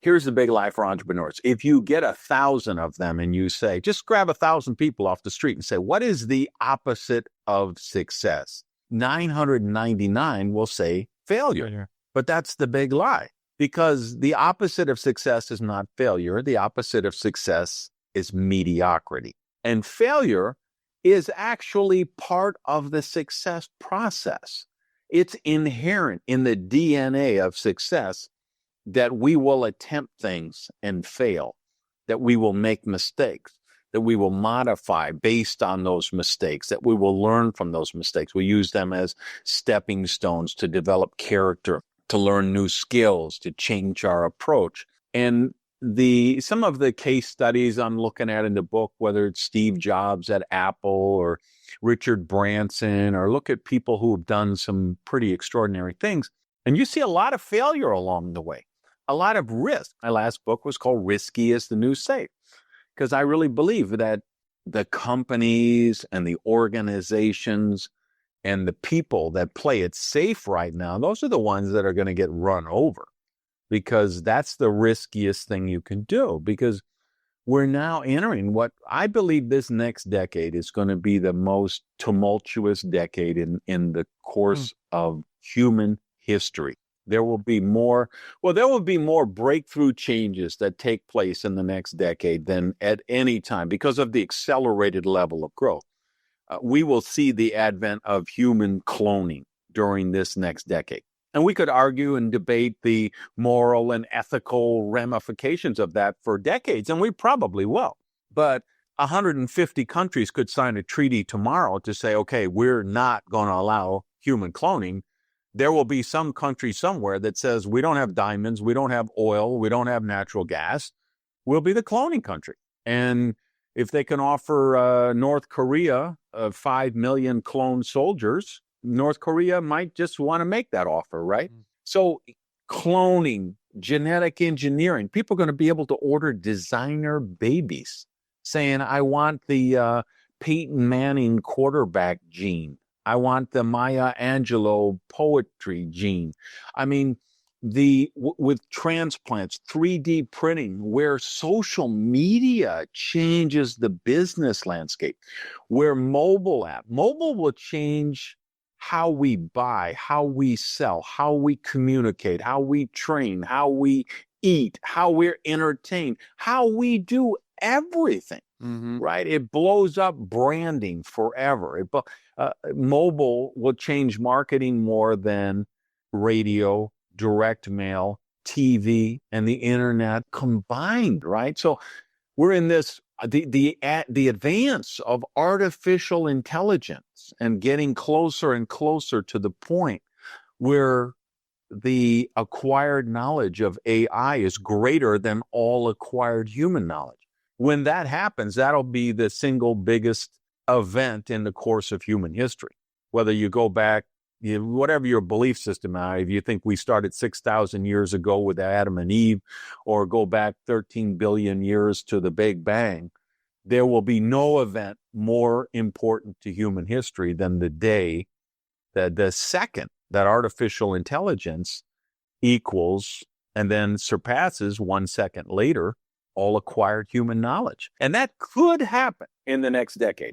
Here's the big lie for entrepreneurs. If you get 1,000 of them and you say, just grab 1,000 people off the street and say, what is the opposite of success? 999 will say failure. But that's the big lie, because the opposite of success is not failure. The opposite of success is mediocrity. And failure is actually part of the success process. It's inherent in the DNA of success that we will attempt things and fail, that we will make mistakes, that we will modify based on those mistakes, that we will learn from those mistakes. We use them as stepping stones to develop character, to learn new skills, to change our approach. And some of the case studies I'm looking at in the book, whether it's Steve Jobs at Apple or Richard Branson, or look at people who have done some pretty extraordinary things, and you see a lot of failure along the way, a lot of risk. My last book was called Risky is the New Safe, because I really believe that the companies and the organizations and the people that play it safe right now, those are the ones that are going to get run over, because that's the riskiest thing you can do. Because we're now entering what I believe this next decade is going to be the most tumultuous decade in the course of human history. There will be more breakthrough changes that take place in the next decade than at any time because of the accelerated level of growth. We will see the advent of human cloning during this next decade. And we could argue and debate the moral and ethical ramifications of that for decades, and we probably will. But 150 countries could sign a treaty tomorrow to say, okay, we're not going to allow human cloning. There will be some country somewhere that says, we don't have diamonds, we don't have oil, we don't have natural gas. We'll be the cloning country. And if they can offer North Korea 5 million cloned soldiers, North Korea might just want to make that offer, right? So cloning, genetic engineering, people are going to be able to order designer babies saying, I want the Peyton Manning quarterback gene. I want the Maya Angelou poetry gene. I mean, with transplants, 3D printing, where social media changes the business landscape, where mobile will change how we buy, how we sell, how we communicate, how we train, how we eat, how we're entertained, how we do everything, right? It blows up branding forever. Mobile will change marketing more than radio, direct mail, TV, and the internet combined, right? So we're in this, the advance of artificial intelligence and getting closer and closer to the point where the acquired knowledge of AI is greater than all acquired human knowledge. When that happens, that'll be the single biggest event in the course of human history. Whether you go back, whatever your belief system is, if you think we started 6,000 years ago with Adam and Eve, or go back 13 billion years to the Big Bang, there will be no event more important to human history than the second that artificial intelligence equals and then surpasses 1 second later all acquired human knowledge. And that could happen in the next decade.